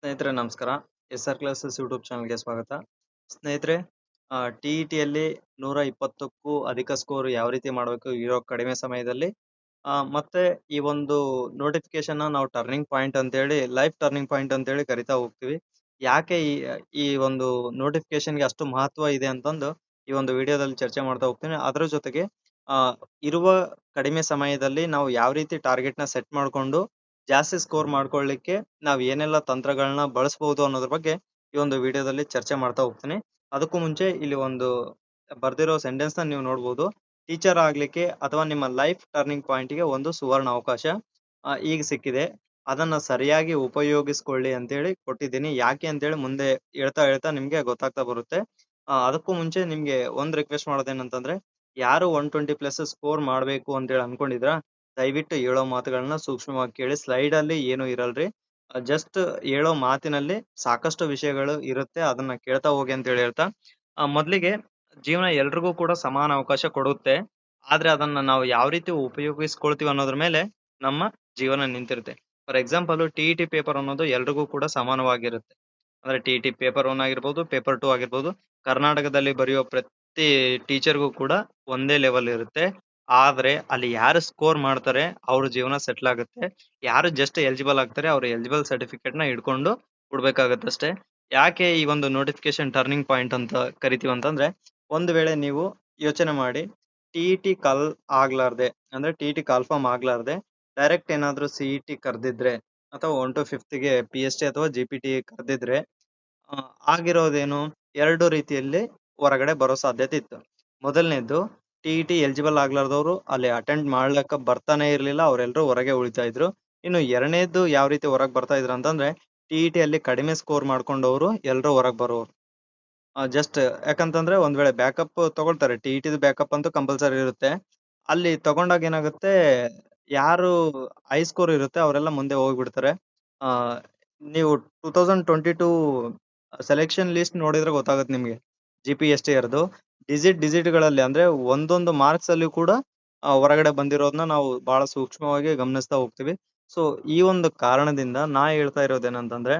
ಸ್ನೇಹಿತರೆ ನಮಸ್ಕಾರ. ಎಸ್.ಆರ್ classes YouTube ಚಾನಲ್‌ಗೆ ಸ್ವಾಗತ. ಸ್ನೇಹಿತರೆ, ಟಿ.ಇ.ಟಿಯಲ್ಲಿ 120ಕ್ಕೂ ಅಧಿಕ ಸ್ಕೋರ್ ಯಾವ ರೀತಿ ಮಾಡಬೇಕು ಇರೋ ಕಡಿಮೆ ಸಮಯದಲ್ಲಿ? ಮತ್ತೆ ಈ ಒಂದು ನೋಟಿಫಿಕೇಷನ್‌ನ ನಾವು ಟರ್ನಿಂಗ್ ಪಾಯಿಂಟ್ ಅಂತೇಳಿ, ಲೈಫ್ ಟರ್ನಿಂಗ್ ಪಾಯಿಂಟ್ ಅಂತೇಳಿ ಕರಿತಾ ಹೋಗ್ತೀವಿ. ಯಾಕೆ ಈ ಒಂದು ನೋಟಿಫಿಕೇಷನ್‌ಗೆ ಅಷ್ಟು ಮಹತ್ವ ಇದೆ ಅಂತಂದು ಈ ಒಂದು ವಿಡಿಯೋದಲ್ಲಿ ಚರ್ಚೆ ಮಾಡ್ತಾ ಹೋಗ್ತೀನಿ. ಅದರ ಜೊತೆಗೆ ಇರುವ ಕಡಿಮೆ ಸಮಯದಲ್ಲಿ ನಾವು ಯಾವ ರೀತಿ ಟಾರ್ಗೆಟ್‌ನ ಸೆಟ್ ಮಾಡ್ಕೊಂಡು ಜಾಸ್ತಿ ಸ್ಕೋರ್ ಮಾಡ್ಕೊಳ್ಳಿಕ್ಕೆ ನಾವ್ ಏನೆಲ್ಲ ತಂತ್ರಗಳನ್ನ ಬಳಸ್ಬಹುದು ಅನ್ನೋದ್ರ ಬಗ್ಗೆ ಈ ಒಂದು ವಿಡಿಯೋದಲ್ಲಿ ಚರ್ಚೆ ಮಾಡ್ತಾ ಹೋಗ್ತೀನಿ. ಅದಕ್ಕೂ ಮುಂಚೆ ಇಲ್ಲಿ ಒಂದು ಬರ್ದಿರೋ ಸೆಂಟೆನ್ಸ್ ನ ನೀವು ನೋಡ್ಬೋದು. ಟೀಚರ್ ಆಗ್ಲಿಕ್ಕೆ ಅಥವಾ ನಿಮ್ಮ ಲೈಫ್ ಟರ್ನಿಂಗ್ ಪಾಯಿಂಟ್‌ಗೆ ಒಂದು ಸುವರ್ಣ ಅವಕಾಶ ಈಗ ಸಿಕ್ಕಿದೆ. ಅದನ್ನ ಸರಿಯಾಗಿ ಉಪಯೋಗಿಸ್ಕೊಳ್ಳಿ ಅಂತೇಳಿ ಕೊಟ್ಟಿದ್ದೀನಿ. ಯಾಕೆ ಅಂತೇಳಿ ಮುಂದೆ ಹೇಳ್ತಾ ಹೇಳ್ತಾ ನಿಮ್ಗೆ ಗೊತ್ತಾಗ್ತಾ ಬರುತ್ತೆ. ಅದಕ್ಕೂ ಮುಂಚೆ ನಿಮ್ಗೆ ಒಂದ್ ರಿಕ್ವೆಸ್ಟ್ ಮಾಡೋದೇನಂತಂದ್ರೆ, ಯಾರು 120 ಪ್ಲಸ್ ಸ್ಕೋರ್ ಮಾಡ್ಬೇಕು ಅಂತೇಳಿ ಅನ್ಕೊಂಡಿದ್ರ ದಯವಿಟ್ಟು ಹೇಳೋ ಮಾತುಗಳನ್ನ ಸೂಕ್ಷ್ಮವಾಗಿ ಕೇಳಿ. ಸ್ಲೈಡ್ ಅಲ್ಲಿ ಏನು ಇರಲ್ರಿ. ಜಸ್ಟ್ ಹೇಳೋ ಮಾತಿನಲ್ಲಿ ಸಾಕಷ್ಟು ವಿಷಯಗಳು ಇರುತ್ತೆ. ಅದನ್ನ ಕೇಳ್ತಾ ಹೋಗಿ ಅಂತ ಹೇಳಿ ಹೇಳ್ತಾ, ಮೊದ್ಲಿಗೆ ಜೀವನ ಎಲ್ರಿಗೂ ಕೂಡ ಸಮಾನ ಅವಕಾಶ ಕೊಡುತ್ತೆ. ಆದ್ರೆ ಅದನ್ನ ನಾವು ಯಾವ ರೀತಿ ಉಪಯೋಗಿಸ್ಕೊಳ್ತೀವಿ ಅನ್ನೋದ್ರ ಮೇಲೆ ನಮ್ಮ ಜೀವನ ನಿಂತಿರುತ್ತೆ. ಫಾರ್ ಎಕ್ಸಾಂಪಲ್ ಟಿ.ಇ.ಟಿ ಪೇಪರ್ ಅನ್ನೋದು ಎಲ್ರಿಗೂ ಕೂಡ ಸಮಾನವಾಗಿರುತ್ತೆ. ಅಂದ್ರೆ ಟಿ.ಇ.ಟಿ ಪೇಪರ್ 1 ಆಗಿರ್ಬೋದು, ಪೇಪರ್ 2 ಆಗಿರ್ಬೋದು. ಕರ್ನಾಟಕದಲ್ಲಿ ಬರೆಯೋ ಪ್ರತಿ ಟೀಚರ್‌ಗೂ ಕೂಡ ಒಂದೇ ಲೆವೆಲ್ ಇರುತ್ತೆ. ಆದ್ರೆ ಅಲ್ಲಿ ಯಾರು ಸ್ಕೋರ್ ಮಾಡ್ತಾರೆ ಅವ್ರ ಜೀವನ ಸೆಟ್ಲ್ ಆಗುತ್ತೆ. ಯಾರು ಜಸ್ಟ್ ಎಲಿಜಿಬಲ್ ಆಗ್ತಾರೆ ಅವ್ರ ಎಲಿಜಿಬಲ್ ಸರ್ಟಿಫಿಕೇಟ್‌ನ ಹಿಡ್ಕೊಂಡು ಕೊಡ್ಬೇಕಾಗತ್ತಷ್ಟೇ. ಯಾಕೆ ಈ ಒಂದು ನೋಟಿಫಿಕೇಶನ್ ಟರ್ನಿಂಗ್ ಪಾಯಿಂಟ್ ಅಂತ ಕರಿತೀವಿ ಅಂತಂದ್ರೆ, ಒಂದು ವೇಳೆ ನೀವು ಯೋಚನೆ ಮಾಡಿ, ಟಿ.ಇ.ಟಿ ಆಗ್ಲಾರ್ದೆ ಅಂದ್ರೆ ಟಿ.ಇ.ಟಿ ಕಾಲ್ಫಾರ್ಮ್ ಆಗ್ಲಾರ್ದೆ ಡೈರೆಕ್ಟ್ ಏನಾದ್ರು ಸಿ.ಇ.ಟಿ ಕರ್ದಿದ್ರೆ ಅಥವಾ 1 ಟು 5ಗೆ ಪಿ.ಎಸ್.ಟಿ ಅಥವಾ ಜಿ.ಪಿ.ಟಿ ಕರ್ದಿದ್ರೆ ಆ, ಆಗಿರೋದೇನು? 2 ರೀತಿಯಲ್ಲಿ ಹೊರಗಡೆ ಬರೋ ಸಾಧ್ಯತೆ ಇತ್ತು. ಮೊದಲನೇದ್ದು, ಟಿ.ಇ.ಟಿ ಎಲಿಜಿಬಲ್ ಆಗ್ಲಾರ್ದವ್ರು ಅಲ್ಲಿ ಅಟೆಂಡ್ ಮಾಡ್ಲಕ್ಕ ಬರ್ತಾನೆ ಇರ್ಲಿಲ್ಲ. ಅವ್ರೆಲ್ರೂ ಹೊರಗೆ ಉಳಿತಾ ಇದ್ರು. ಇನ್ನು ಎರಡನೇದ್ದು ಯಾವ ರೀತಿ ಹೊರಗ್ ಬರ್ತಾ ಇದ್ರು ಅಂತಂದ್ರೆ, ಟಿ.ಇ.ಟಿ ಅಲ್ಲಿ ಕಡಿಮೆ ಸ್ಕೋರ್ ಮಾಡ್ಕೊಂಡವ್ರು ಎಲ್ರೂ ಹೊರಗ್ ಬರೋರು. ಜಸ್ಟ್ ಯಾಕಂತಂದ್ರೆ ಒಂದ್ ವೇಳೆ ಬ್ಯಾಕಪ್ ತಗೊಳ್ತಾರೆ. ಟಿ.ಇ.ಟಿದು ಬ್ಯಾಕಪ್ ಅಂತೂ ಕಂಪಲ್ಸರಿ ಇರುತ್ತೆ. ಅಲ್ಲಿ ತಗೊಂಡಾಗ ಏನಾಗುತ್ತೆ, ಯಾರು ಹೈ ಸ್ಕೋರ್ ಇರುತ್ತೆ ಅವರೆಲ್ಲ ಮುಂದೆ ಹೋಗ್ಬಿಡ್ತಾರೆ. ಆ ನೀವು 2022 ಸೆಲೆಕ್ಷನ್ ಲಿಸ್ಟ್ ನೋಡಿದ್ರೆ ಗೊತ್ತಾಗುತ್ತೆ ನಿಮ್ಗೆ. ಜಿ.ಪಿ.ಎಸ್.ಟಿ.ಇರ್ದು ಡಿಜಿಟ್‌ಗಳಲ್ಲಿ ಅಂದ್ರೆ ಒಂದೊಂದು ಮಾರ್ಕ್ಸ್ ಅಲ್ಲಿ ಕೂಡ ಹೊರಗಡೆ ಬಂದಿರೋದನ್ನ ನಾವು ಬಹಳ ಸೂಕ್ಷ್ಮವಾಗಿ ಗಮನಿಸ್ತಾ ಹೋಗ್ತೀವಿ. ಸೊ ಈ ಒಂದು ಕಾರಣದಿಂದ ನಾ ಹೇಳ್ತಾ ಇರೋದೇನಂತಂದ್ರೆ,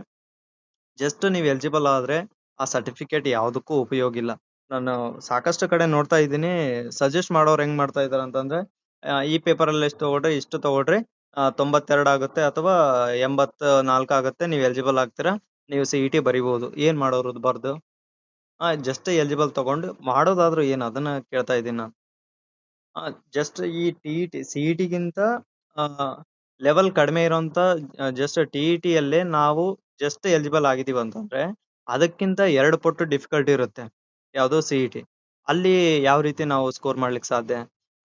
ಜಸ್ಟ್ ನೀವು ಎಲಿಜಿಬಲ್ ಆದ್ರೆ ಆ ಸರ್ಟಿಫಿಕೇಟ್ ಯಾವ್ದಕ್ಕೂ ಉಪಯೋಗ ಇಲ್ಲ. ನಾನು ಸಾಕಷ್ಟು ಕಡೆ ನೋಡ್ತಾ ಇದ್ದೀನಿ. ಸಜೆಸ್ಟ್ ಮಾಡೋರು ಹೆಂಗ್ ಮಾಡ್ತಾ ಇದಾರೆ ಅಂತಂದ್ರೆ, ಈ ಪೇಪರ್ ಅಲ್ಲಿ ಎಷ್ಟು ತಗೊಳ್ರಿ, ಇಷ್ಟು ತಗೊಳ್ರಿ, 92 ಆಗುತ್ತೆ ಅಥವಾ 84 ಆಗುತ್ತೆ, ನೀವು ಎಲಿಜಿಬಲ್ ಆಗ್ತೀರಾ, ನೀವು ಸಿ.ಇ.ಟಿ ಬರಿಬಹುದು. ಏನ್ ಮಾಡೋರು ಅದು ಬರ್ದು? ಜಸ್ಟ್ ಎಲಿಜಿಬಲ್ ತಗೊಂಡು ಮಾಡೋದಾದ್ರೂ ಏನು ಅದನ್ನ ಕೇಳ್ತಾ ಇದ್ದೀನಿ ನಾನು. ಜಸ್ಟ್ ಈ ಟಿ.ಇ.ಟಿ ಸಿ.ಇ.ಟಿಗಿಂತ ಲೆವೆಲ್ ಕಡಿಮೆ ಇರೋಂತ ಜಸ್ಟ್ ಟಿ.ಇ.ಟಿಯಲ್ಲೇ ನಾವು ಜಸ್ಟ್ ಎಲಿಜಿಬಲ್ ಆಗಿದೀವಿ ಅಂತಂದ್ರೆ, ಅದಕ್ಕಿಂತ 2 ಪಟ್ಟು ಡಿಫಿಕಲ್ಟಿ ಇರುತ್ತೆ. ಯಾವ್ದು? ಸಿ.ಇ.ಟಿ. ಅಲ್ಲಿ ಯಾವ ರೀತಿ ನಾವು ಸ್ಕೋರ್ ಮಾಡ್ಲಿಕ್ಕೆ ಸಾಧ್ಯ?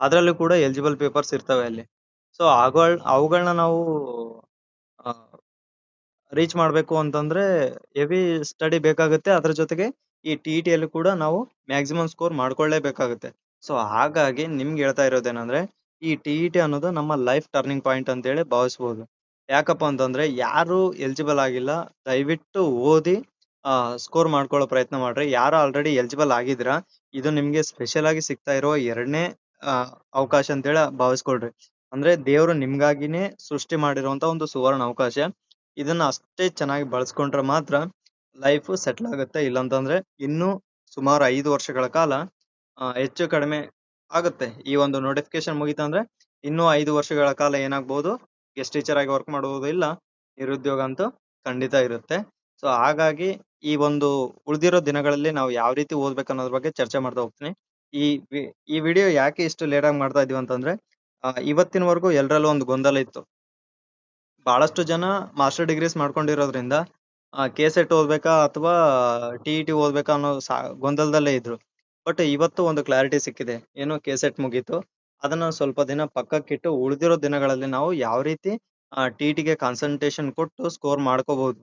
ಅದ್ರಲ್ಲೂ ಕೂಡ ಎಲಿಜಿಬಲ್ ಪೇಪರ್ಸ್ ಇರ್ತವೆ ಅಲ್ಲಿ. ಸೊ ಅವುಗಳನ್ನ ನಾವು ಆ ರೀಚ್ ಮಾಡ್ಬೇಕು ಅಂತಂದ್ರೆ ಹೆವಿ ಸ್ಟಡಿ ಬೇಕಾಗುತ್ತೆ. ಅದ್ರ ಜೊತೆಗೆ ಈ ಟಿ.ಇ.ಟಿಯಲ್ಲಿ ಕೂಡ ನಾವು ಮ್ಯಾಕ್ಸಿಮಮ್ ಸ್ಕೋರ್ ಮಾಡ್ಕೊಳ್ಳೇಬೇಕಾಗುತ್ತೆ. ಸೊ ಹಾಗಾಗಿ ನಿಮ್ಗೆ ಹೇಳ್ತಾ ಇರೋದೇನಂದ್ರೆ, ಈ ಟಿ.ಇ.ಟಿ ಅನ್ನೋದು ನಮ್ಮ ಲೈಫ್ ಟರ್ನಿಂಗ್ ಪಾಯಿಂಟ್ ಅಂತೇಳಿ ಭಾವಿಸ್ಬೋದು. ಯಾಕಪ್ಪ ಅಂತಂದ್ರೆ, ಯಾರು ಎಲಿಜಿಬಲ್ ಆಗಿಲ್ಲ ದಯವಿಟ್ಟು ಓದಿ ಸ್ಕೋರ್ ಮಾಡ್ಕೊಳ್ಳೋ ಪ್ರಯತ್ನ ಮಾಡ್ರಿ. ಯಾರು ಆಲ್ರೆಡಿ ಎಲಿಜಿಬಲ್ ಆಗಿದ್ದೀರಾ, ಇದು ನಿಮ್ಗೆ ಸ್ಪೆಷಲ್ ಆಗಿ ಸಿಗ್ತಾ ಇರೋ 2ನೇ ಅವಕಾಶ ಅಂತೇಳಿ ಭಾವಿಸ್ಕೊಳ್ರಿ. ಅಂದ್ರೆ ದೇವ್ರು ನಿಮ್ಗಾಗಿನೇ ಸೃಷ್ಟಿ ಮಾಡಿರುವಂತ ಒಂದು ಸುವರ್ಣ ಅವಕಾಶ. ಇದನ್ನ ಅಷ್ಟೇ ಚೆನ್ನಾಗಿ ಬಳಸ್ಕೊಂಡ್ರೆ ಮಾತ್ರ ಲೈಫ್ ಸೆಟ್ಲ್ ಆಗುತ್ತೆ. ಇಲ್ಲಂತಂದ್ರೆ ಇನ್ನೂ ಸುಮಾರು 5 ವರ್ಷಗಳ ಕಾಲ ಹೆಚ್ಚು ಕಡಿಮೆ ಆಗುತ್ತೆ. ಈ ಒಂದು ನೋಟಿಫಿಕೇಶನ್ ಮುಗೀತಂದ್ರೆ ಇನ್ನೂ 5 ವರ್ಷಗಳ ಕಾಲ ಏನಾಗ್ಬಹುದು, ಗೆಸ್ಟ್ ಟೀಚರ್ ಆಗಿ ವರ್ಕ್ ಮಾಡುವುದು ಇಲ್ಲ, ನಿರುದ್ಯೋಗ ಅಂತೂ ಖಂಡಿತ ಇರುತ್ತೆ. ಸೊ ಹಾಗಾಗಿ ಈ ಒಂದು ಉಳಿದಿರೋ ದಿನಗಳಲ್ಲಿ ನಾವು ಯಾವ ರೀತಿ ಓದ್ಬೇಕು ಅನ್ನೋದ್ರ ಬಗ್ಗೆ ಚರ್ಚೆ ಮಾಡ್ತಾ ಹೋಗ್ತೀನಿ. ಈ ಈ ವಿಡಿಯೋ ಯಾಕೆ ಇಷ್ಟು ಲೇಟ್ ಆಗಿ ಮಾಡ್ತಾ ಇದೀವಿ ಅಂತಂದ್ರೆ, ಇವತ್ತಿನವರೆಗೂ ಎಲ್ಲರಲ್ಲೂ ಒಂದು ಗೊಂದಲ ಇತ್ತು. ಬಹಳಷ್ಟು ಜನ ಮಾಸ್ಟರ್ ಡಿಗ್ರೀಸ್ ಮಾಡ್ಕೊಂಡಿರೋದ್ರಿಂದ ಕೆ-ಸೆಟ್ ಓದ್ಬೇಕಾ ಅಥವಾ ಟಿ.ಇ.ಟಿ ಓದ್ಬೇಕಾ ಅನ್ನೋ ಗೊಂದಲದಲ್ಲೇ ಇದ್ರು. ಬಟ್ ಇವತ್ತು ಒಂದು ಕ್ಲಾರಿಟಿ ಸಿಕ್ಕಿದೆ. ಏನು, ಕೆ-ಸೆಟ್ ಮುಗೀತು. ಅದನ್ನ ಸ್ವಲ್ಪ ದಿನ ಪಕ್ಕಕ್ಕಿಟ್ಟು ಉಳಿದಿರೋ ದಿನಗಳಲ್ಲಿ ನಾವು ಯಾವ ರೀತಿ ಟಿ.ಇ.ಟಿಗೆ ಕಾನ್ಸಂಟ್ರೇಷನ್ ಕೊಟ್ಟು ಸ್ಕೋರ್ ಮಾಡ್ಕೋಬಹುದು.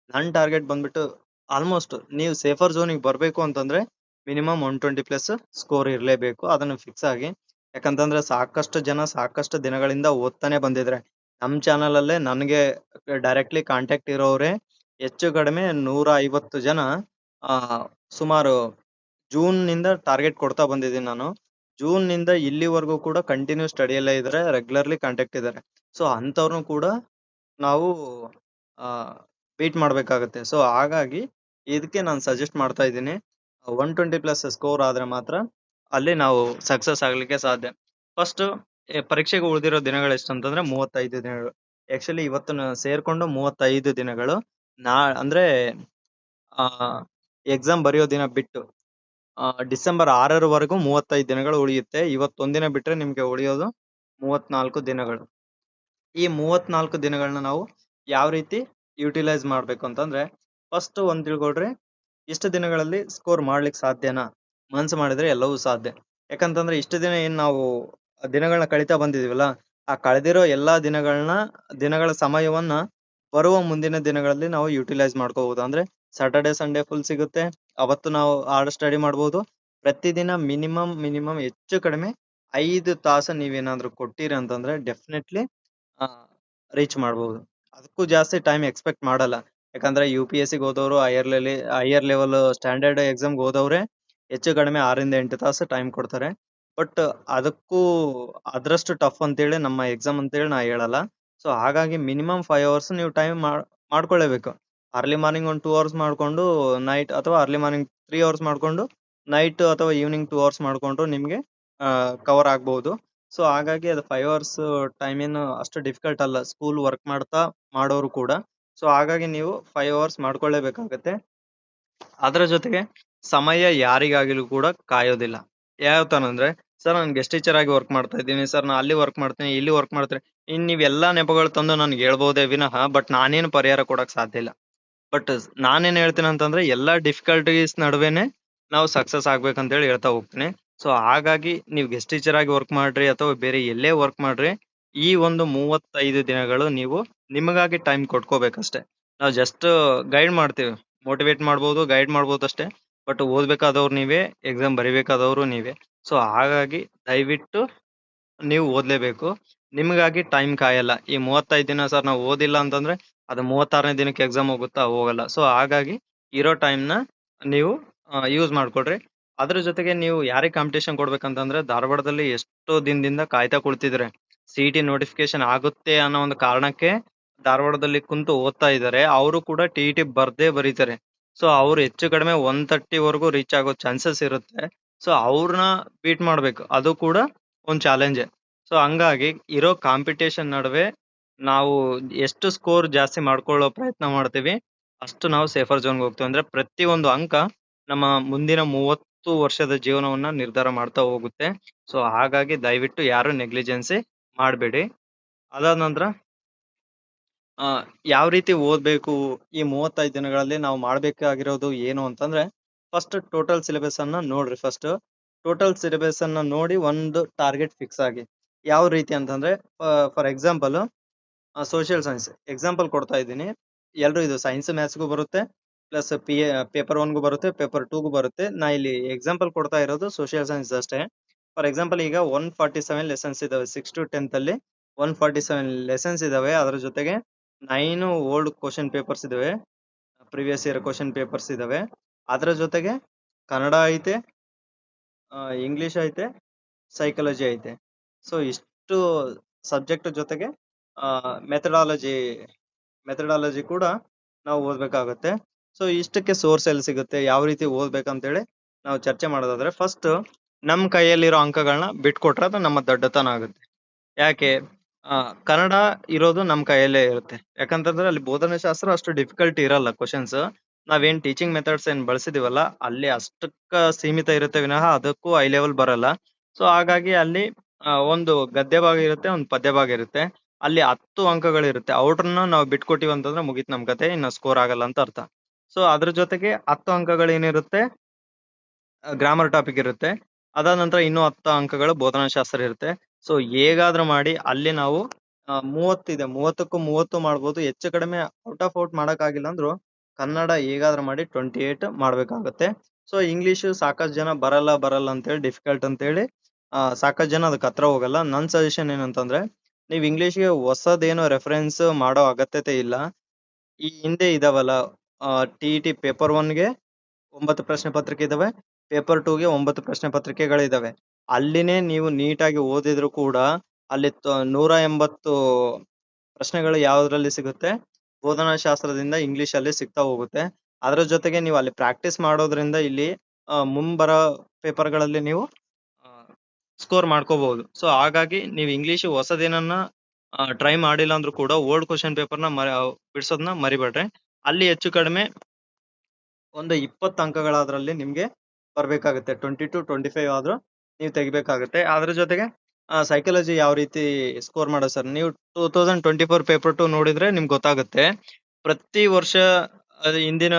ನನ್ ಟಾರ್ಗೆಟ್ ಬಂದ್ಬಿಟ್ಟು ಆಲ್ಮೋಸ್ಟ್ ನೀವು ಸೇಫರ್ ಝೋನಿಗೆ ಬರ್ಬೇಕು ಅಂತಂದ್ರೆ ಮಿನಿಮಮ್ 120 ಪ್ಲಸ್ ಸ್ಕೋರ್ ಇರಲೇಬೇಕು. ಅದನ್ನ ಫಿಕ್ಸ್ ಆಗಿ. ಯಾಕಂತಂದ್ರೆ ಸಾಕಷ್ಟು ಜನ ಸಾಕಷ್ಟು ದಿನಗಳಿಂದ ಓದ್ತಾನೆ ಬಂದಿದ್ರೆ. ನಮ್ ಚಾನಲ್ ಅಲ್ಲೇ ನನಗೆ ಡೈರೆಕ್ಟ್ಲಿ ಕಾಂಟ್ಯಾಕ್ಟ್ ಇರೋರೇ ಹೆಚ್ಚು ಕಡಿಮೆ 150 ಜನ ಆ ಸುಮಾರು ಜೂನ್ ನಿಂದ ಟಾರ್ಗೆಟ್ ಕೊಡ್ತಾ ಬಂದಿದ್ದೀನಿ ನಾನು. ಜೂನ್ ನಿಂದ ಇಲ್ಲಿವರೆಗೂ ಕೂಡ ಕಂಟಿನ್ಯೂ ಸ್ಟಡಿಯಲ್ಲೇ ಇದಾರೆ. ರೆಗ್ಯುಲರ್ಲಿ ಕಾಂಟ್ಯಾಕ್ಟ್ ಇದಾರೆ. ಸೊ ಅಂಥವ್ರನ್ನು ಕೂಡ ನಾವು ಆ ಬೀಟ್ ಮಾಡ್ಬೇಕಾಗತ್ತೆ. ಸೊ ಹಾಗಾಗಿ ಇದಕ್ಕೆ ನಾನು ಸಜೆಸ್ಟ್ ಮಾಡ್ತಾ ಇದ್ದೀನಿ. 120 ಪ್ಲಸ್ ಸ್ಕೋರ್ ಆದ್ರೆ ಮಾತ್ರ ಅಲ್ಲಿ ನಾವು ಸಕ್ಸಸ್ ಆಗ್ಲಿಕ್ಕೆ ಸಾಧ್ಯ. ಫಸ್ಟ್ ಪರೀಕ್ಷೆಗೆ ಉಳಿದಿರೋ ದಿನಗಳು ಎಷ್ಟಂತಂದ್ರೆ 35 ದಿನಗಳು. ಆಕ್ಚುಲಿ ಇವತ್ತು ಸೇರ್ಕೊಂಡು 35 ದಿನಗಳು. ಅಂದ್ರೆ ಆ ಎಕ್ಸಾಮ್ ಬರೆಯೋ ದಿನ ಬಿಟ್ಟು ಡಿಸೆಂಬರ್ 6ರವರೆಗೂ 35 ದಿನಗಳು ಉಳಿಯುತ್ತೆ. ಇವತ್ತೊಂದಿನ ಬಿಟ್ರೆ ನಿಮ್ಗೆ ಉಳಿಯೋದು 34 ದಿನಗಳು. ಈ 34 ದಿನಗಳನ್ನ ನಾವು ಯಾವ ರೀತಿ ಯುಟಿಲೈಸ್ ಮಾಡ್ಬೇಕು ಅಂತಂದ್ರೆ, ಫಸ್ಟ್ ಒಂದ್ ತಿಳ್ಕೊಳ್ರಿ, ಇಷ್ಟು ದಿನಗಳಲ್ಲಿ ಸ್ಕೋರ್ ಮಾಡ್ಲಿಕ್ಕೆ ಸಾಧ್ಯನಾ? ಮನ್ಸು ಮಾಡಿದ್ರೆ ಎಲ್ಲವೂ ಸಾಧ್ಯ. ಯಾಕಂತಂದ್ರೆ ಇಷ್ಟು ದಿನ ಏನ್ ನಾವು ದಿನಗಳನ್ನ ಕಳಿತಾ ಬಂದಿದೀವಲ್ಲ, ಆ ಕಳೆದಿರೋ ಎಲ್ಲಾ ದಿನಗಳ ಸಮಯವನ್ನ ಬರುವ ಮುಂದಿನ ದಿನಗಳಲ್ಲಿ ನಾವು ಯುಟಿಲೈಸ್ ಮಾಡ್ಕೋಬಹುದು. ಅಂದ್ರೆ ಸಾಟರ್ಡೆ ಸಂಡೇ ಫುಲ್ ಸಿಗುತ್ತೆ, ಅವತ್ತು ನಾವು ಹಾರ್ಡ್ ಸ್ಟಡಿ ಮಾಡ್ಬೋದು. ಪ್ರತಿದಿನ ಮಿನಿಮಮ್ ಹೆಚ್ಚು ಕಡಿಮೆ 5 ತಾಸು ನೀವೇನಾದ್ರೂ ಕೊಟ್ಟಿರಿ ಅಂತಂದ್ರೆ ಡೆಫಿನೆಟ್ಲಿ ರೀಚ್ ಮಾಡ್ಬೋದು. ಅದಕ್ಕೂ ಜಾಸ್ತಿ ಟೈಮ್ ಎಕ್ಸ್ಪೆಕ್ಟ್ ಮಾಡಲ್ಲ. ಯಾಕಂದ್ರೆ UPSC ಓದೋರು ಹೈಯರ್ ಲೆವೆಲ್ ಸ್ಟ್ಯಾಂಡರ್ಡ್ ಎಕ್ಸಾಮ್ಗೆ ಓದೋರೆ ಹೆಚ್ಚು ಕಡಿಮೆ 6 ಇಂದ 8 ತಾಸು ಟೈಮ್ ಕೊಡ್ತಾರೆ. ಬಟ್ ಅದಕ್ಕೂ ಅದ್ರಷ್ಟು ಟಫ್ ಅಂತೇಳಿ ನಮ್ಮ ಎಕ್ಸಾಮ್ ಅಂತೇಳಿ ನಾ ಹೇಳಲ್ಲ. ಸೊ ಹಾಗಾಗಿ ಮಿನಿಮಮ್ 5 ಅವರ್ಸ್ ನೀವು ಟೈಮ್ ಮಾಡ್ಕೊಳ್ಳೇಬೇಕು. ಅರ್ಲಿ ಮಾರ್ನಿಂಗ್ ಒಂದು 2 ಅವರ್ಸ್ ಮಾಡ್ಕೊಂಡು ನೈಟ್, ಅಥವಾ ಅರ್ಲಿ ಮಾರ್ನಿಂಗ್ 3 ಅವರ್ಸ್ ಮಾಡ್ಕೊಂಡು ನೈಟ್ ಅಥವಾ ಈವ್ನಿಂಗ್ 2 ಅವರ್ಸ್ ಮಾಡ್ಕೊಂಡ್ರು ನಿಮ್ಗೆ ಕವರ್ ಆಗ್ಬಹುದು. ಸೊ ಹಾಗಾಗಿ ಅದು 5 ಅವರ್ಸ್ ಟೈಮ್ ಏನು ಅಷ್ಟು ಡಿಫಿಕಲ್ಟ್ ಅಲ್ಲ, ಸ್ಕೂಲ್ ವರ್ಕ್ ಮಾಡ್ತಾ ಮಾಡೋರು ಕೂಡ. ಸೊ ಹಾಗಾಗಿ ನೀವು 5 ಅವರ್ಸ್ ಮಾಡ್ಕೊಳ್ಳೇಬೇಕಾಗತ್ತೆ. ಅದರ ಜೊತೆಗೆ ಸಮಯ ಯಾರಿಗಾಗಿಲೂ ಕೂಡ ಕಾಯೋದಿಲ್ಲ. ಯಾವ ತರ ಅಂದ್ರೆ, ಸರ್ ನಾನು ಗೆಸ್ಟ್ ಟೀಚರ್ ಆಗಿ ವರ್ಕ್ ಮಾಡ್ತಾ ಇದ್ದೀನಿ, ಸರ್ ನಾನು ಅಲ್ಲಿ ವರ್ಕ್ ಮಾಡ್ತೀನಿ, ಇಲ್ಲಿ ವರ್ಕ್ ಮಾಡ್ತೀನಿ, ನೀವೆಲ್ಲಾ ನೆಪಗಳು ತಂದು ನನ್ಗೆ ಹೇಳ್ಬೋದೇ ವಿನಃ ಬಟ್ ನಾನೇನು ಪರಿಹಾರ ಕೊಡಕ್ ಸಾಧ್ಯ ಇಲ್ಲ. ಬಟ್ ನಾನೇನ್ ಹೇಳ್ತೀನಿ ಅಂತಂದ್ರೆ, ಎಲ್ಲಾ ಡಿಫಿಕಲ್ಟೀಸ್ ನಡುವೆನೆ ನಾವು ಸಕ್ಸಸ್ ಆಗ್ಬೇಕಂತ ಹೇಳಿ ಹೇಳ್ತಾ ಹೋಗ್ತೀನಿ. ಸೊ ಹಾಗಾಗಿ ನೀವು ಗೆಸ್ಟ್ ಟೀಚರ್ ಆಗಿ ವರ್ಕ್ ಮಾಡ್ರಿ ಅಥವಾ ಬೇರೆ ಎಲ್ಲೇ ವರ್ಕ್ ಮಾಡ್ರಿ, ಈ ಒಂದು 35 ದಿನಗಳು ನೀವು ನಿಮಗಾಗಿ ಟೈಮ್ ಕೊಟ್ಕೋಬೇಕಷ್ಟೇ. ನಾವು ಜಸ್ಟ್ ಗೈಡ್ ಮಾಡ್ತೀವಿ, ಮೋಟಿವೇಟ್ ಮಾಡ್ಬೋದು, ಗೈಡ್ ಮಾಡ್ಬೋದು ಅಷ್ಟೇ. ಬಟ್ ಓದ್ಬೇಕಾದವ್ರು ನೀವೇ, ಎಕ್ಸಾಮ್ ಬರಿಬೇಕಾದವರು ನೀವೇ. ಸೊ ಹಾಗಾಗಿ ದಯವಿಟ್ಟು ನೀವು ಓದ್ಲೇಬೇಕು. ನಿಮಗಾಗಿ ಟೈಮ್ ಕಾಯಲ್ಲ. ಈ 35 ದಿನ ಸರ್ ನಾವು ಓದಿಲ್ಲ ಅಂತಂದ್ರೆ ಅದು 36ನೇ ದಿನಕ್ಕೆ ಎಕ್ಸಾಮ್ ಹೋಗುತ್ತಾ? ಹೋಗಲ್ಲ. ಸೊ ಹಾಗಾಗಿ ಇರೋ ಟೈಮ್‌ನ ನೀವು ಯೂಸ್ ಮಾಡ್ಕೊಳ್ರಿ. ಅದ್ರ ಜೊತೆಗೆ ನೀವು ಯಾರಿಗೆ ಕಾಂಪಿಟೇಷನ್ ಕೊಡ್ಬೇಕಂತಂದ್ರೆ, ಧಾರವಾಡದಲ್ಲಿ ಎಷ್ಟೋ ದಿನದಿಂದ ಕಾಯ್ತಾ ಕುಳಿತಿದ್ರೆ CET ನೋಟಿಫಿಕೇಶನ್ ಆಗುತ್ತೆ ಅನ್ನೋ ಒಂದು ಕಾರಣಕ್ಕೆ ಧಾರವಾಡದಲ್ಲಿ ಕುಂತು ಓದ್ತಾ ಇದ್ದಾರೆ. ಅವರು ಕೂಡ TET ಬರ್ದೇ ಬರೀತಾರೆ. ಸೊ ಅವ್ರು ಹೆಚ್ಚು ಕಡಿಮೆ 130 ವರೆಗೂ ರೀಚ್ ಆಗೋ ಚಾನ್ಸಸ್ ಇರುತ್ತೆ. ಸೊ ಅವ್ರನ್ನ ಬೀಟ್ ಮಾಡ್ಬೇಕು, ಅದು ಕೂಡ ಒಂದ್ ಚಾಲೆಂಜೆ. ಸೊ ಹಂಗಾಗಿ ಇರೋ ಕಾಂಪಿಟೇಷನ್ ನಡುವೆ ನಾವು ಎಷ್ಟು ಸ್ಕೋರ್ ಜಾಸ್ತಿ ಮಾಡ್ಕೊಳ್ಳೋ ಪ್ರಯತ್ನ ಮಾಡ್ತೀವಿ, ಅಷ್ಟು ನಾವು ಸೇಫರ್ ಝೋನ್‌ಗೆ ಹೋಗ್ತೀವಿ. ಅಂದ್ರೆ ಪ್ರತಿಯೊಂದು ಅಂಕ ನಮ್ಮ ಮುಂದಿನ 30 ವರ್ಷದ ಜೀವನವನ್ನ ನಿರ್ಧಾರ ಮಾಡ್ತಾ ಹೋಗುತ್ತೆ. ಸೊ ಹಾಗಾಗಿ ದಯವಿಟ್ಟು ಯಾರು ನೆಗ್ಲಿಜೆನ್ಸಿ ಮಾಡ್ಬೇಡಿ. ಅದಾದ ನಂತರ ಆ ಯಾವ ರೀತಿ ಓದ್ಬೇಕು, ಈ 35 ದಿನಗಳಲ್ಲಿ ನಾವು ಮಾಡ್ಬೇಕಾಗಿರೋದು ಏನು ಅಂತಂದ್ರೆ, ಫಸ್ಟ್ ಟೋಟಲ್ ಸಿಲೆಬಸ್ ಅನ್ನ ನೋಡ್ರಿ. ಟೋಟಲ್ ಸಿಲೆಬಸ್ ಅನ್ನ ನೋಡಿ ಒಂದು ಟಾರ್ಗೆಟ್ ಫಿಕ್ಸ್ ಆಗಿ. ಯಾವ ರೀತಿ ಅಂತಂದ್ರೆ, for example social science example ಕೊಡ್ತಾ ಇದ್ದೀನಿ. ಎಲ್ರು ಇದು ಸೈನ್ಸ್ ಮ್ಯಾಥ್ಸ್ಗೂ ಬರುತ್ತೆ, ಪ್ಲಸ್ ಪೇಪರ್ 1ಗೂ ಬರುತ್ತೆ, ಪೇಪರ್ 2ಗೂ ಬರುತ್ತೆ. ನಾ ಇಲ್ಲಿ ಎಕ್ಸಾಂಪಲ್ ಕೊಡ್ತಾ ಇರೋದು ಸೋಷಿಯಲ್ ಸೈನ್ಸ್ ಅಷ್ಟೇ. ಫಾರ್ ಎಕ್ಸಾಂಪಲ್ ಈಗ 147 ಲೆಸನ್ಸ್ ಇದಾವೆ. 6 to 10th ಅಲ್ಲಿ 147 ಲೆಸನ್ಸ್ ಇದಾವೆ. ಅದ್ರ ಜೊತೆಗೆ 9 ಓಲ್ಡ್ ಕ್ವಶನ್ ಪೇಪರ್ಸ್ ಇದಾವೆ, ಪ್ರಿವಿಯಸ್ ಇಯರ್ ಕ್ವಶನ್ ಪೇಪರ್ಸ್ ಇದಾವೆ. ಅದ್ರ ಜೊತೆಗೆ ಕನ್ನಡ ಐತೆ, ಇಂಗ್ಲಿಷ್ ಐತೆ, ಸೈಕಾಲಜಿ ಐತೆ. ಸೊ ಇಷ್ಟು ಸಬ್ಜೆಕ್ಟ್ ಜೊತೆಗೆ ಮೆಥಡಾಲಜಿ ಕೂಡ ನಾವು ಓದ್ಬೇಕಾಗತ್ತೆ. ಸೊ ಇಷ್ಟಕ್ಕೆ ಸೋರ್ಸ್ ಎಲ್ಲಿ ಸಿಗುತ್ತೆ, ಯಾವ ರೀತಿ ಓದ್ಬೇಕಂತೇಳಿ ನಾವು ಚರ್ಚೆ ಮಾಡೋದಾದ್ರೆ, ಫಸ್ಟ್ ನಮ್ ಕೈಯಲ್ಲಿರೋ ಅಂಕಗಳನ್ನ ಬಿಟ್ಕೊಟ್ರೆ ಅದು ನಮ್ಮ ದಡ್ಡತನ ಆಗುತ್ತೆ. ಯಾಕೆ? ಕನ್ನಡ ಇರೋದು ನಮ್ ಕೈಯಲ್ಲೇ ಇರುತ್ತೆ. ಯಾಕಂತಂದ್ರೆ ಅಲ್ಲಿ ಬೋಧನಾ ಶಾಸ್ತ್ರ ಅಷ್ಟು ಡಿಫಿಕಲ್ಟ್ ಇರಲ್ಲ ಕ್ವಶನ್ಸ್. ನಾವೇನ್ ಟೀಚಿಂಗ್ ಮೆಥಡ್ಸ್ ಏನ್ ಬಳಸಿದೀವಲ್ಲ, ಅಲ್ಲಿ ಅಷ್ಟಕ್ಕ ಸೀಮಿತ ಇರುತ್ತೆ ವಿನಃ ಅದಕ್ಕೂ ಹೈ ಲೆವೆಲ್ ಬರಲ್ಲ. ಸೊ ಹಾಗಾಗಿ ಅಲ್ಲಿ ಒಂದು ಗದ್ಯ ಭಾಗ ಇರುತ್ತೆ, ಒಂದು ಪದ್ಯ ಭಾಗ ಇರುತ್ತೆ. ಅಲ್ಲಿ 10 ಅಂಕಗಳಿರುತ್ತೆ. ಔಟ್ರನ್ನ ನಾವು ಬಿಟ್ಕೊಟ್ಟಿವಿ ಅಂತಂದ್ರೆ ಮುಗೀತ್ ನಮ್ ಕತೆ, ಇನ್ನ ಸ್ಕೋರ್ ಆಗಲ್ಲ ಅಂತ ಅರ್ಥ. ಸೊ ಅದ್ರ ಜೊತೆಗೆ 10 ಅಂಕಗಳೇನಿರುತ್ತೆ, ಗ್ರಾಮರ್ ಟಾಪಿಕ್ ಇರುತ್ತೆ. ಅದಾದ ನಂತರ ಇನ್ನೂ 10 ಅಂಕಗಳು ಬೋಧನಾ ಶಾಸ್ತ್ರ ಇರುತ್ತೆ. ಸೊ ಹೇಗಾದ್ರೂ ಮಾಡಿ ಅಲ್ಲಿ ನಾವು 30 ಇದೆ, 30ಕ್ಕೂ 30 ಮಾಡ್ಬೋದು. ಹೆಚ್ಚು ಕಡಿಮೆ ಔಟ್ ಆಫ್ ಔಟ್ ಮಾಡಕ್ಕಾಗಿಲ್ಲ ಅಂದ್ರು ಕನ್ನಡ ಹೇಗಾದ್ರೂ ಮಾಡಿ 28 ಮಾಡ್ಬೇಕಾಗತ್ತೆ. ಸೊ ಇಂಗ್ಲಿಷ್ ಸಾಕಷ್ಟು ಜನ ಬರಲ್ಲ ಅಂತೇಳಿ, ಡಿಫಿಕಲ್ಟ್ ಅಂತೇಳಿ ಸಾಕಷ್ಟು ಜನ ಅದಕ್ಕೆ ಹತ್ರ ಹೋಗಲ್ಲ. ನನ್ ಸಜೆಷನ್ ಏನಂತಂದ್ರೆ, ನೀವ್ ಇಂಗ್ಲಿಷ್ಗೆ ಹೊಸದೇನು ರೆಫರೆನ್ಸ್ ಮಾಡೋ ಅಗತ್ಯತೆ ಇಲ್ಲ. ಈ ಹಿಂದೆ ಇದಾವಲ್ಲ, TET ಪೇಪರ್ 1ಗೆ 9 ಪ್ರಶ್ನೆ ಪತ್ರಿಕೆ ಇದಾವೆ, ಪೇಪರ್ 2ಗೆ 9 ಪ್ರಶ್ನೆ ಪತ್ರಿಕೆಗಳಿದಾವೆ. ಅಲ್ಲಿನೇ ನೀವು ನೀಟಾಗಿ ಓದಿದ್ರು ಕೂಡ ಅಲ್ಲಿ 180 ಪ್ರಶ್ನೆಗಳು ಯಾವ್ದ್ರಲ್ಲಿ ಸಿಗುತ್ತೆ, ಬೋಧನಾಶಾಸ್ತ್ರದಿಂದ ಇಂಗ್ಲಿಷ್ ಅಲ್ಲಿ ಸಿಗ್ತಾ ಹೋಗುತ್ತೆ. ಅದರ ಜೊತೆಗೆ ನೀವು ಅಲ್ಲಿ ಪ್ರಾಕ್ಟೀಸ್ ಮಾಡೋದ್ರಿಂದ ಇಲ್ಲಿ ಮುಂಬರೋ ಪೇಪರ್ಗಳಲ್ಲಿ ನೀವು ಸ್ಕೋರ್ ಮಾಡ್ಕೋಬಹುದು. ಸೊ ಹಾಗಾಗಿ ನೀವು ಇಂಗ್ಲಿಷ್ ಹೊಸದೇನನ್ನ ಟ್ರೈ ಮಾಡಿಲ್ಲ ಅಂದ್ರೂ ಕೂಡ ಓಲ್ಡ್ ಕ್ವಶನ್ ಪೇಪರ್ನ ಬಿಡ್ಸೋದನ್ನ ಮರಿಬೇಡ್ರಿ. ಅಲ್ಲಿ ಹೆಚ್ಚು ಕಡಿಮೆ ಒಂದು 20 ಅಂಕಗಳಾದ್ರಲ್ಲಿ ನಿಮ್ಗೆ ಬರ್ಬೇಕಾಗುತ್ತೆ. 20 to 25 ಆದ್ರೂ ನೀವು ತೆಗಿಬೇಕಾಗುತ್ತೆ. ಅದ್ರ ಜೊತೆಗೆ ಸೈಕಾಲಜಿ ಯಾವ ರೀತಿ ಸ್ಕೋರ್ ಮಾಡೋದು ಸರ್, ನೀವು 2024 ಪೇಪರ್ 2 ನೋಡಿದ್ರೆ ನಿಮ್ಗೆ ಗೊತ್ತಾಗುತ್ತೆ. ಪ್ರತಿ ವರ್ಷ ಹಿಂದಿನ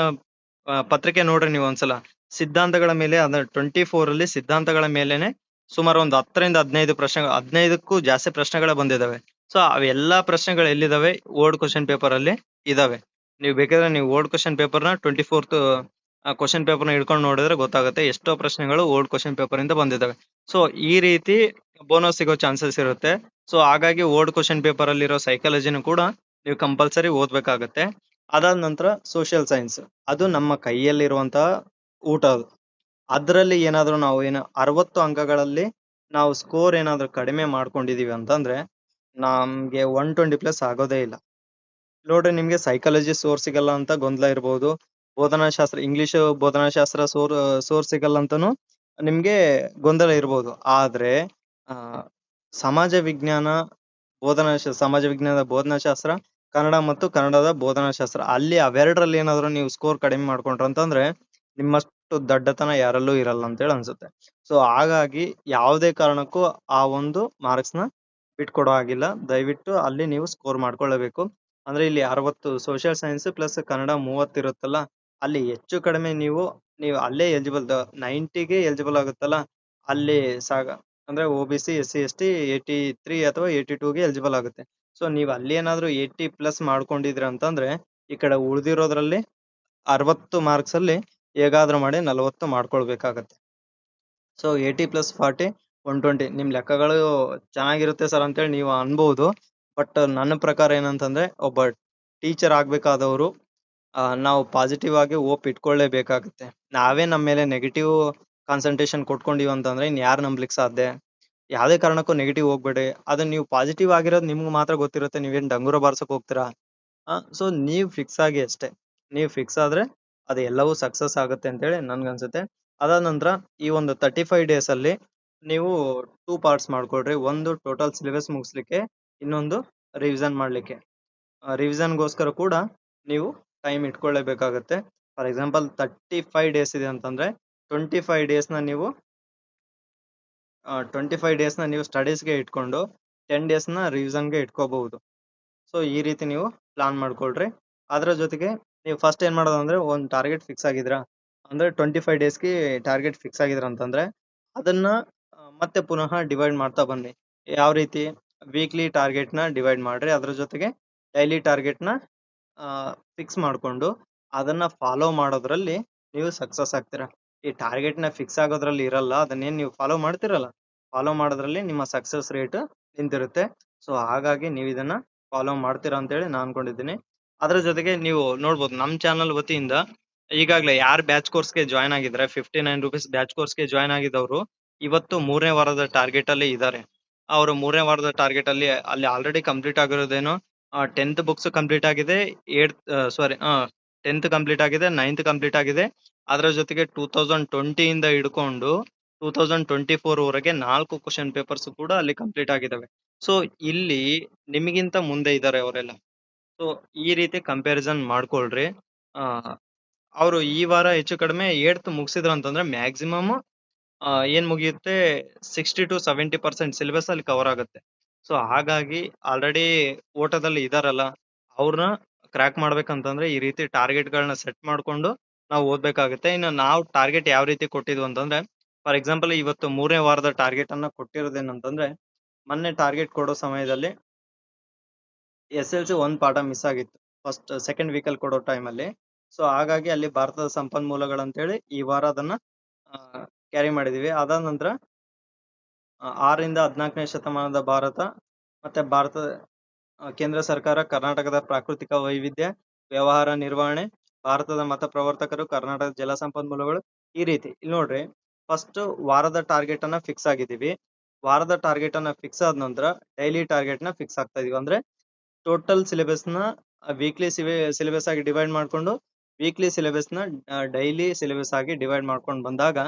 ಪತ್ರಿಕೆ ನೋಡ್ರಿ ನೀವು ಒಂದ್ಸಲ. ಸಿದ್ಧಾಂತಗಳ ಮೇಲೆ ಅದ 24 ಅಲ್ಲಿ ಸಿದ್ಧಾಂತಗಳ ಮೇಲೆನೆ ಸುಮಾರು ಒಂದು 10ರಿಂದ 15 ಪ್ರಶ್ನೆ, 15ಕ್ಕೂ ಜಾಸ್ತಿ ಪ್ರಶ್ನೆಗಳೇ ಬಂದಿದಾವೆ. ಸೊ ಅವೆಲ್ಲಾ ಪ್ರಶ್ನೆಗಳು ಎಲ್ಲಿದಾವೆ? ಓಲ್ಡ್ ಕ್ವಶನ್ ಪೇಪರ್ ಅಲ್ಲಿ ಇದಾವೆ. ನೀವು ಬೇಕಾದ್ರೆ ನೀವು ಓಲ್ಡ್ ಕ್ವಶನ್ ಪೇಪರ್ನ 24th ಕ್ವಶನ್ ಪೇಪರ್ನ ಹಿಡ್ಕೊಂಡು ನೋಡಿದ್ರೆ ಗೊತ್ತಾಗುತ್ತೆ ಎಷ್ಟೋ ಪ್ರಶ್ನೆಗಳು ಓಲ್ಡ್ ಕ್ವಶನ್ ಪೇಪರ್ ಇಂದ ಬಂದಿದ್ದಾವೆ. ಸೊ ಈ ರೀತಿ ಬೋನಸ್ ಸಿಗೋ ಚಾನ್ಸಸ್ ಇರುತ್ತೆ. ಸೊ ಹಾಗಾಗಿ ಓಲ್ಡ್ ಕ್ವಶನ್ ಪೇಪರ್ ಅಲ್ಲಿರೋ ಸೈಕಾಲಜಿನೂ ಕೂಡ ನೀವು ಕಂಪಲ್ಸರಿ ಓದ್ಬೇಕಾಗತ್ತೆ. ಅದಾದ ನಂತರ ಸೋಷಿಯಲ್ ಸೈನ್ಸ್, ಅದು ನಮ್ಮ ಕೈಯಲ್ಲಿರುವಂತಹ ಊಟ. ಅದ್ರಲ್ಲಿ ಏನಾದ್ರೂ ನಾವು 60 ಅಂಕಗಳಲ್ಲಿ ನಾವು ಸ್ಕೋರ್ ಏನಾದ್ರೂ ಕಡಿಮೆ ಮಾಡ್ಕೊಂಡಿದೀವಿ ಅಂತಂದ್ರೆ ನಮ್ಗೆ 120+ ಆಗೋದೇ ಇಲ್ಲ. ನೋಡ್ರಿ, ನಿಮ್ಗೆ ಸೈಕಾಲಜಿ ಸೋರ್ ಸಿಗಲ್ಲ ಅಂತ ಗೊಂದಲ ಇರಬಹುದು. ಬೋಧನಾಶಾಸ್ತ್ರ, ಇಂಗ್ಲಿಷ್ ಬೋಧನಾಶಾಸ್ತ್ರ ಸೋರ್ ಸಿಗಲ್ಲ ಅಂತಾನು ನಿಮ್ಗೆ ಗೊಂದಲ ಇರಬಹುದು. ಆದ್ರೆ ಆ ಸಮಾಜ ವಿಜ್ಞಾನ ಸಮಾಜ ವಿಜ್ಞಾನದ ಬೋಧನಾಶಾಸ್ತ್ರ, ಕನ್ನಡ ಮತ್ತು ಕನ್ನಡದ ಬೋಧನಾಶಾಸ್ತ್ರ, ಅಲ್ಲಿ ಅವೆರಡರಲ್ಲಿ ಏನಾದ್ರು ನೀವು ಸ್ಕೋರ್ ಕಡಿಮೆ ಮಾಡ್ಕೊಂಡ್ರ ಅಂತಂದ್ರೆ ನಿಮ್ಮಷ್ಟು ದಡ್ಡತನ ಯಾರಲ್ಲೂ ಇರಲ್ಲ ಅಂತೇಳಿ ಅನ್ಸುತ್ತೆ. ಸೊ ಹಾಗಾಗಿ ಯಾವುದೇ ಕಾರಣಕ್ಕೂ ಆ ಒಂದು ಮಾರ್ಕ್ಸ್ ನ ಬಿಟ್ಕೊಡೋ ಆಗಿಲ್ಲ. ದಯವಿಟ್ಟು ಅಲ್ಲಿ ನೀವು ಸ್ಕೋರ್ ಮಾಡ್ಕೊಳ್ಳಬೇಕು. ಅಂದ್ರೆ ಇಲ್ಲಿ 60 ಸೋಷಿಯಲ್ ಸೈನ್ಸ್ ಪ್ಲಸ್ ಕನ್ನಡ 30 ಇರುತ್ತಲ್ಲ, ಅಲ್ಲಿ ಹೆಚ್ಚು ಕಡಿಮೆ ನೀವು ಅಲ್ಲೇ ಎಲಿಜಿಬಲ್ 90ಗೆ ಎಲಿಜಿಬಲ್ ಆಗುತ್ತಲ್ಲ, ಅಲ್ಲಿ ಸಾಗ ಅಂದ್ರೆ OBC SC ST 83 ಅಥವಾ 82ಗೆ ಎಲಿಜಿಬಲ್ ಆಗುತ್ತೆ. ಸೊ ನೀವು ಅಲ್ಲಿ ಏನಾದ್ರೂ 80+ ಮಾಡ್ಕೊಂಡಿದ್ರಿ ಅಂತಂದ್ರೆ ಈ ಕಡೆ ಉಳಿದಿರೋದ್ರಲ್ಲಿ 60 ಮಾರ್ಕ್ಸ್ ಅಲ್ಲಿ ಹೇಗಾದ್ರೂ ಮಾಡಿ 40 ಮಾಡ್ಕೊಳ್ಬೇಕಾಗತ್ತೆ. ಸೊ 80+40 120 ನಿಮ್ ಲೆಕ್ಕಗಳು ಚೆನ್ನಾಗಿರುತ್ತೆ ಸರ್ ಅಂತೇಳಿ ನೀವು ಅನ್ಬಹುದು. ಬಟ್ ನನ್ನ ಪ್ರಕಾರ ಏನಂತಂದ್ರೆ ಒಬ್ಬ ಟೀಚರ್ ಆಗ್ಬೇಕಾದವರು ನಾವು ಪಾಸಿಟಿವ್ ಆಗಿ ಹೋಪ್ ಇಟ್ಕೊಳ್ಳೇಬೇಕಾಗುತ್ತೆ. ನಾವೇ ನಮ್ಮ ಮೇಲೆ ನೆಗೆಟಿವ್ ಕಾನ್ಸಂಟ್ರೇಷನ್ ಕೊಟ್ಕೊಂಡಿವ್ ಅಂತಂದ್ರೆ ಇನ್ ಯಾರು ನಂಬ್ಲಿಕ್ಕೆ ಸಾಧ್ಯ? ಯಾವುದೇ ಕಾರಣಕ್ಕೂ ನೆಗೆಟಿವ್ ಹೋಗ್ಬೇಡಿ. ಅದನ್ನ ನೀವು ಪಾಸಿಟಿವ್ ಆಗಿರೋದು ನಿಮ್ಗೆ ಮಾತ್ರ ಗೊತ್ತಿರುತ್ತೆ. ನೀವೇನ್ ಡಂಗೂರ ಬಾರ್ಸಕ್ ಹೋಗ್ತೀರಾ? ಸೊ ನೀವ್ ಫಿಕ್ಸ್ ಆಗಿ ಅಷ್ಟೇ. ನೀವ್ ಫಿಕ್ಸ್ ಆದ್ರೆ ಅದು ಎಲ್ಲವೂ ಸಕ್ಸಸ್ ಆಗುತ್ತೆ ಅಂತೇಳಿ ನನ್ಗನ್ಸುತ್ತೆ. ಅದಾದ ನಂತರ ಈ ಒಂದು 35 ಡೇಸ್ ಅಲ್ಲಿ ನೀವು 2 ಪಾರ್ಟ್ಸ್ ಮಾಡ್ಕೊಳ್ರಿ. ಒಂದು ಟೋಟಲ್ ಸಿಲೆಬಸ್ ಮುಗಿಸ್ಲಿಕ್ಕೆ, ಇನ್ನೊಂದು ರಿವಿಷನ್ ಮಾಡ್ಲಿಕ್ಕೆ. ರಿವಿಷನ್ಗೋಸ್ಕರ ಕೂಡ ನೀವು ಟೈಮ್ ಇಟ್ಕೊಳ್ಳೇಬೇಕಾಗತ್ತೆ. ಫಾರ್ ಎಕ್ಸಾಂಪಲ್ 35 ಡೇಸ್ ಇದೆ ಅಂತಂದ್ರೆ 25 ಡೇಸ್ನ ನೀವು 25 ಡೇಸ್ನ ನೀವು ಸ್ಟಡೀಸ್ಗೆ ಇಟ್ಕೊಂಡು 10 ಡೇಸ್ನ ರಿವಿಷನ್ಗೆ ಇಟ್ಕೋಬಹುದು. ಸೊ ಈ ರೀತಿ ನೀವು ಪ್ಲಾನ್ ಮಾಡ್ಕೊಳ್ರಿ. ಅದರ ಜೊತೆಗೆ ನೀವು ಫಸ್ಟ್ ಏನ್ ಮಾಡೋದು ಅಂದ್ರೆ ಒಂದು ಟಾರ್ಗೆಟ್ ಫಿಕ್ಸ್ ಆಗಿದ್ರಾ ಅಂದ್ರೆ 25 ಡೇಸ್ಗೆ ಟಾರ್ಗೆಟ್ ಫಿಕ್ಸ್ ಆಗಿದ್ರ ಅಂತಂದ್ರೆ ಅದನ್ನ ಮತ್ತೆ ಪುನಃ ಡಿವೈಡ್ ಮಾಡ್ತಾ ಬನ್ನಿ. ಯಾವ ರೀತಿ? ವೀಕ್ಲಿ ಟಾರ್ಗೆಟ್ನ ಡಿವೈಡ್ ಮಾಡ್ರಿ. ಅದ್ರ ಜೊತೆಗೆ ಡೈಲಿ ಟಾರ್ಗೆಟ್ನ ಫಿಕ್ಸ್ ಮಾಡ್ಕೊಂಡು ಅದನ್ನ ಫಾಲೋ ಮಾಡೋದ್ರಲ್ಲಿ ನೀವು ಸಕ್ಸಸ್ ಆಗ್ತೀರಾ. ಈ ಟಾರ್ಗೆಟ್ನ ಫಿಕ್ಸ್ ಆಗೋದ್ರಲ್ಲಿ ಇರಲ್ಲ, ಅದನ್ನೇನ್ ನೀವು ಫಾಲೋ ಮಾಡ್ತಿರಲ್ಲ, ಫಾಲೋ ಮಾಡೋದ್ರಲ್ಲಿ ನಿಮ್ಮ ಸಕ್ಸಸ್ ರೇಟ್ ನಿಂತಿರುತ್ತೆ. ಸೊ ಹಾಗಾಗಿ ನೀವು ಇದನ್ನ ಫಾಲೋ ಮಾಡ್ತೀರಾ ಅಂತೇಳಿ ನಾನು ಅನ್ಕೊಂಡಿದ್ದೀನಿ. ಅದ್ರ ಜೊತೆಗೆ ನೀವು ನೋಡ್ಬೋದು ನಮ್ಮ ಚಾನಲ್ ವತಿಯಿಂದ ಈಗಾಗಲೇ ಯಾರು ಬ್ಯಾಚ್ ಕೋರ್ಸ್ಗೆ ಜಾಯ್ನ್ ಆಗಿದ್ರೆ 59 ರುಪೀಸ್ ಬ್ಯಾಚ್ ಕೋರ್ಸ್ಗೆ ಜಾಯ್ನ್ ಆಗಿದವರು ಇವತ್ತು 3ನೇ ವಾರದ ಟಾರ್ಗೆಟ್ ಅಲ್ಲಿ ಇದ್ದಾರೆ. ಅವರು 3ನೇ ವಾರದ ಟಾರ್ಗೆಟ್ ಅಲ್ಲಿ ಆಲ್ರೆಡಿ ಕಂಪ್ಲೀಟ್ ಆಗಿರೋದೇನು 10th ಬುಕ್ಸ್ ಕಂಪ್ಲೀಟ್ ಆಗಿದೆ, 10th ಕಂಪ್ಲೀಟ್ ಆಗಿದೆ, 9th ಕಂಪ್ಲೀಟ್ ಆಗಿದೆ. ಅದರ ಜೊತೆಗೆ 2020 ಇಂದ ಹಿಡ್ಕೊಂಡು 2024 ವರೆಗೆ 4 ಕ್ವಶನ್ ಪೇಪರ್ಸ್ ಕೂಡ ಅಲ್ಲಿ ಕಂಪ್ಲೀಟ್ ಆಗಿದಾವೆ. ಸೊ ಇಲ್ಲಿ ನಿಮಗಿಂತ ಮುಂದೆ ಇದ್ದಾರೆ ಅವರೆಲ್ಲ. ಸೊ ಈ ರೀತಿ ಕಂಪ್ಯಾರಿಸನ್ ಮಾಡ್ಕೊಳ್ರಿ. ಅವರು ಈ ವಾರ ಹೆಚ್ಚು ಕಡಿಮೆ 8th ಮುಗಿಸಿದ್ರು ಅಂತಂದ್ರೆ ಮ್ಯಾಕ್ಸಿಮಮ್ ಏನ್ ಮುಗಿಯುತ್ತೆ 60 to 70% ಸಿಲೆಬಸ್ ಅಲ್ಲಿ ಕವರ್ ಆಗುತ್ತೆ. ಸೊ ಹಾಗಾಗಿ ಆಲ್ರೆಡಿ ಓಟದಲ್ಲಿ ಇದಾರಲ್ಲ, ಅವ್ರನ್ನ ಕ್ರ್ಯಾಕ್ ಮಾಡ್ಬೇಕಂತಂದ್ರೆ ಈ ರೀತಿ ಟಾರ್ಗೆಟ್ ಗಳನ್ನ ಸೆಟ್ ಮಾಡ್ಕೊಂಡು ನಾವು ಓದ್ಬೇಕಾಗುತ್ತೆ. ಇನ್ನು ನಾವು ಟಾರ್ಗೆಟ್ ಯಾವ ರೀತಿ ಕೊಟ್ಟಿದ್ವು ಅಂತಂದ್ರೆ, ಫಾರ್ ಎಕ್ಸಾಂಪಲ್ ಇವತ್ತು 3ನೇ ವಾರದ ಟಾರ್ಗೆಟ್ ಅನ್ನ ಕೊಟ್ಟಿರೋದೇನಂತಂದ್ರೆ, ಮೊನ್ನೆ ಟಾರ್ಗೆಟ್ ಕೊಡೋ ಸಮಯದಲ್ಲಿ SLC ಒಂದ್ ಪಾಠ ಮಿಸ್ ಆಗಿತ್ತು ಸೆಕೆಂಡ್ ವೀಕಲ್ಲಿ ಕೊಡೋ ಟೈಮಲ್ಲಿ. ಸೊ ಹಾಗಾಗಿ ಅಲ್ಲಿ ಭಾರತದ ಸಂಪನ್ಮೂಲಗಳಂತೇಳಿ ಈ ವಾರ ಅದನ್ನ ಕ್ಯಾರಿ ಮಾಡಿದೀವಿ. ಅದಾದ ನಂತರ 6ರಿಂದ 14ನೇ ಶತಮಾನದ ಭಾರತ ಮತ್ತೆ ಭಾರತದ ಕೇಂದ್ರ ಸರ್ಕಾರ, ಕರ್ನಾಟಕದ ಪ್ರಾಕೃತಿಕ ವೈವಿಧ್ಯ, ವ್ಯವಹಾರ ನಿರ್ವಹಣೆ, ಭಾರತದ ಮತ ಪ್ರವರ್ತಕರು, ಕರ್ನಾಟಕದ ಜಲ ಸಂಪನ್ಮೂಲಗಳು, ಈ ರೀತಿ. ಇಲ್ಲಿ ನೋಡ್ರಿ, ಫಸ್ಟ್ ವಾರದ ಟಾರ್ಗೆಟ್ ಅನ್ನ ಫಿಕ್ಸ್ ಆಗಿದೀವಿ. ವಾರದ ಟಾರ್ಗೆಟ್ ಅನ್ನ ಫಿಕ್ಸ್ ಆದ ನಂತರ ಡೈಲಿ ಟಾರ್ಗೆಟ್ ನ ಫಿಕ್ಸ್ ಆಗ್ತಾ ಇದೀವಿ. ಅಂದ್ರೆ ಟೋಟಲ್ ಸಿಲೆಬಸ್ ನ ವೀಕ್ಲಿ ಸಿಲೆಬಸ್ ಆಗಿ ಡಿವೈಡ್ ಮಾಡ್ಕೊಂಡು ವೀಕ್ಲಿ ಸಿಲೆಬಸ್ನ ಡೈಲಿ ಸಿಲೆಬಸ್ ಆಗಿ ಡಿವೈಡ್ ಮಾಡ್ಕೊಂಡು ಬಂದಾಗ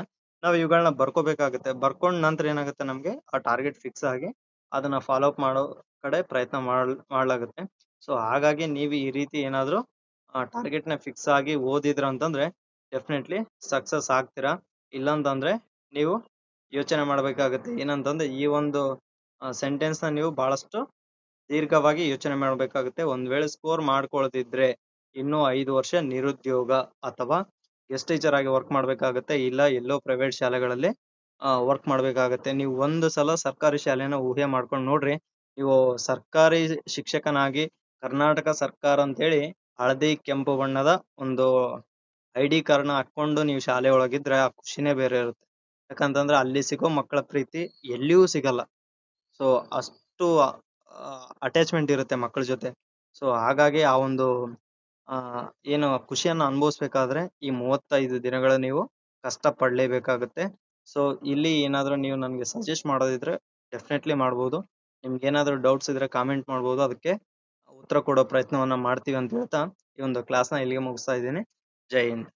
ನಾವು ಇವುಗಳನ್ನ ಬರ್ಕೋಬೇಕಾಗುತ್ತೆ. ಬರ್ಕೊಂಡ್ ನಂತರ ಏನಾಗುತ್ತೆ, ನಮಗೆ ಆ ಟಾರ್ಗೆಟ್ ಫಿಕ್ಸ್ ಆಗಿ ಅದನ್ನ ಫಾಲೋ ಅಪ್ ಮಾಡೋ ಕಡೆ ಪ್ರಯತ್ನ ಮಾಡ್ಲಾಗುತ್ತೆ. ಸೊ ಹಾಗಾಗಿ ನೀವು ಈ ರೀತಿ ಏನಾದ್ರು ಟಾರ್ಗೆಟ್ ನ ಫಿಕ್ಸ್ ಆಗಿ ಓದಿದ್ರ ಅಂತಂದ್ರೆ ಡೆಫಿನೆಟ್ಲಿ ಸಕ್ಸಸ್ ಆಗ್ತೀರಾ. ಇಲ್ಲಂತಂದ್ರೆ ನೀವು ಯೋಚನೆ ಮಾಡ್ಬೇಕಾಗುತ್ತೆ. ಏನಂತಂದ್ರೆ ಈ ಒಂದು ಸೆಂಟೆನ್ಸ್ ನ ನೀವು ಬಹಳಷ್ಟು ದೀರ್ಘವಾಗಿ ಯೋಚನೆ ಮಾಡಬೇಕಾಗುತ್ತೆ. ಒಂದ್ ವೇಳೆ ಸ್ಕೋರ್ ಮಾಡ್ಕೊಳ್ದಿದ್ರೆ ಇನ್ನೂ 5 ವರ್ಷ ನಿರುದ್ಯೋಗ ಅಥವಾ ಗೆಸ್ಟ್ ಟೀಚರ್ ಆಗಿ ವರ್ಕ್ ಮಾಡ್ಬೇಕಾಗತ್ತೆ, ಇಲ್ಲ ಎಲ್ಲೋ ಪ್ರೈವೇಟ್ ಶಾಲೆಗಳಲ್ಲಿ ವರ್ಕ್ ಮಾಡ್ಬೇಕಾಗತ್ತೆ. ನೀವು ಒಂದು ಸಲ ಸರ್ಕಾರಿ ಶಾಲೆನ ಊಹೆ ಮಾಡ್ಕೊಂಡು ನೋಡ್ರಿ. ನೀವು ಸರ್ಕಾರಿ ಶಿಕ್ಷಕನಾಗಿ ಕರ್ನಾಟಕ ಸರ್ಕಾರ ಅಂತೇಳಿ ಹಳದಿ ಕೆಂಪು ಬಣ್ಣದ ಒಂದು ಐಡಿ ಕಾರ್ಡ್ನ ಹಾಕೊಂಡು ನೀವು ಶಾಲೆ ಒಳಗಿದ್ರೆ ಆ ಖುಷಿನೇ ಬೇರೆ ಇರುತ್ತೆ. ಯಾಕಂತಂದ್ರೆ ಅಲ್ಲಿ ಸಿಗೋ ಮಕ್ಕಳ ಪ್ರೀತಿ ಎಲ್ಲಿಯೂ ಸಿಗಲ್ಲ. ಸೊ ಅಷ್ಟು ಅಟ್ಯಾಚ್ಮೆಂಟ್ ಇರುತ್ತೆ ಮಕ್ಕಳ ಜೊತೆ. ಸೊ ಹಾಗಾಗಿ ಆ ಒಂದು ಆ ಏನು ಖುಷಿಯನ್ನ ಅನುಭವಿಸ್ಬೇಕಾದ್ರೆ ಈ 35 ದಿನಗಳ ನೀವು ಕಷ್ಟ ಪಡ್ಲೇಬೇಕಾಗುತ್ತೆ. ಸೊ ಇಲ್ಲಿ ಏನಾದ್ರೂ ನೀವು ನನಗೆ ಸಜೆಸ್ಟ್ ಮಾಡೋದಿದ್ರೆ ಡೆಫಿನೆಟ್ಲಿ ಮಾಡ್ಬೋದು. ನಿಮ್ಗೆ ಏನಾದ್ರೂ ಡೌಟ್ಸ್ ಇದ್ರೆ ಕಾಮೆಂಟ್ ಮಾಡ್ಬೋದು. ಅದಕ್ಕೆ ಉತ್ತರ ಕೊಡೋ ಪ್ರಯತ್ನವನ್ನ ಮಾಡ್ತೀವಿ ಅಂತ ಹೇಳ್ತಾ ಈ ಒಂದು ಕ್ಲಾಸ್ನ ಇಲ್ಲಿಗೆ ಮುಗಿಸ್ತಾ ಇದ್ದೀನಿ. ಜೈ ಹಿಂದ್.